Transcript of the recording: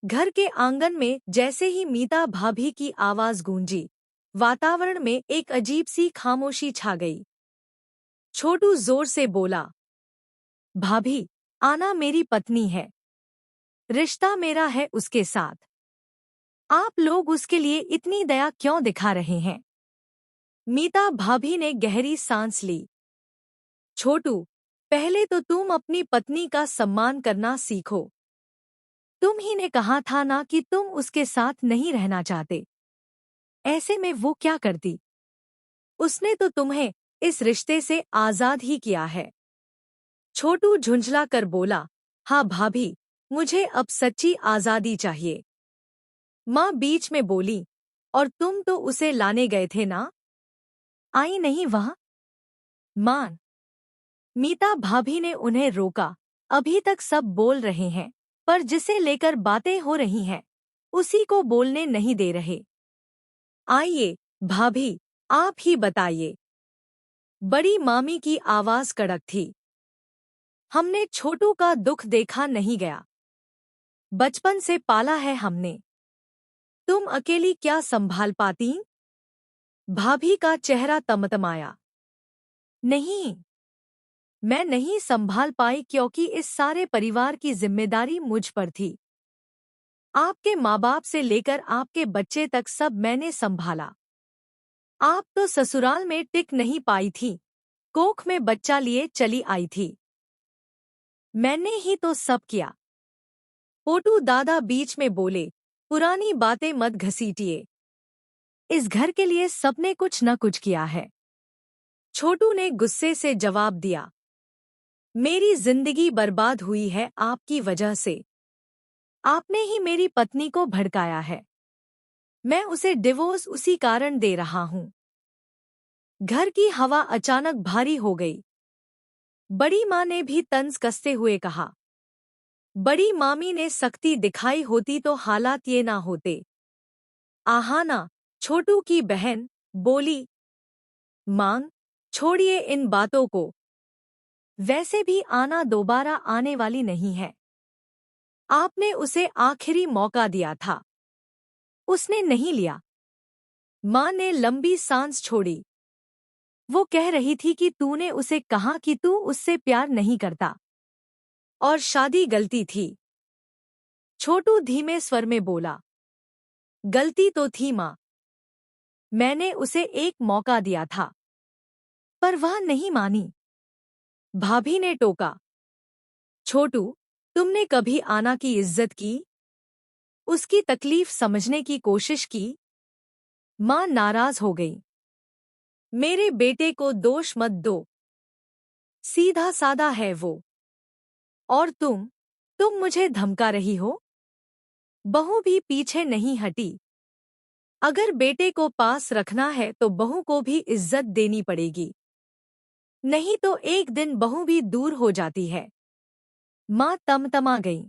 घर के आंगन में जैसे ही मीता भाभी की आवाज गूंजी, वातावरण में एक अजीब सी खामोशी छा गई। छोटू जोर से बोला, भाभी, आना मेरी पत्नी है। रिश्ता मेरा है उसके साथ। आप लोग उसके लिए इतनी दया क्यों दिखा रहे हैं? मीता भाभी ने गहरी सांस ली। छोटू, पहले तो तुम अपनी पत्नी का सम्मान करना सीखो। तुम ही ने कहा था ना कि तुम उसके साथ नहीं रहना चाहते। ऐसे में वो क्या करती? उसने तो तुम्हें इस रिश्ते से आजाद ही किया है। छोटू झुंझला कर बोला, हाँ भाभी, मुझे अब सच्ची आजादी चाहिए। माँ बीच में बोली, और तुम तो उसे लाने गए थे ना? आई नहीं वह? माँ। मीता भाभी ने उन्हें रोका। अभी तक सब बोल रहे हैं, पर जिसे लेकर बातें हो रही हैं, उसी को बोलने नहीं दे रहे। आइए, भाभी, आप ही बताइए। बड़ी मामी की आवाज कड़क थी। हमने छोटू का दुख देखा नहीं गया। बचपन से पाला है हमने। तुम अकेली क्या संभाल पाती? भाभी का चेहरा तमतमाया। नहीं, मैं नहीं संभाल पाई क्योंकि इस सारे परिवार की जिम्मेदारी मुझ पर थी। आपके माँ बाप से लेकर आपके बच्चे तक सब मैंने संभाला। आप तो ससुराल में टिक नहीं पाई थी, कोख में बच्चा लिए चली आई थी। मैंने ही तो सब किया। पोटू दादा बीच में बोले, पुरानी बातें मत घसीटिए। इस घर के लिए सबने कुछ न कुछ किया है। छोटू ने गुस्से से जवाब दिया, मेरी जिंदगी बर्बाद हुई है आपकी वजह से। आपने ही मेरी पत्नी को भड़काया है। मैं उसे डिवोर्स उसी कारण दे रहा हूं। घर की हवा अचानक भारी हो गई। बड़ी माँ ने भी तंज कसते हुए कहा। बड़ी मामी ने सख्ती दिखाई होती तो हालात ये ना होते। आहाना, छोटू की बहन, बोली। मांग, छोड़िए इन बातों को। वैसे भी आना दोबारा आने वाली नहीं है। आपने उसे आखिरी मौका दिया था, उसने नहीं लिया। माँ ने लंबी सांस छोड़ी। वो कह रही थी कि तूने उसे कहा कि तू उससे प्यार नहीं करता और शादी गलती थी। छोटू धीमे स्वर में बोला, गलती तो थी माँ। मैंने उसे एक मौका दिया था, पर वह नहीं मानी। भाभी ने टोका, छोटू, तुमने कभी आना की इज्जत की? उसकी तकलीफ समझने की कोशिश की? माँ नाराज हो गई। मेरे बेटे को दोष मत दो। सीधा सादा है वो। और तुम मुझे धमका रही हो? बहू भी पीछे नहीं हटी। अगर बेटे को पास रखना है तो बहू को भी इज्जत देनी पड़ेगी। नहीं तो एक दिन बहू भी दूर हो जाती है। माँ तमतमा गई।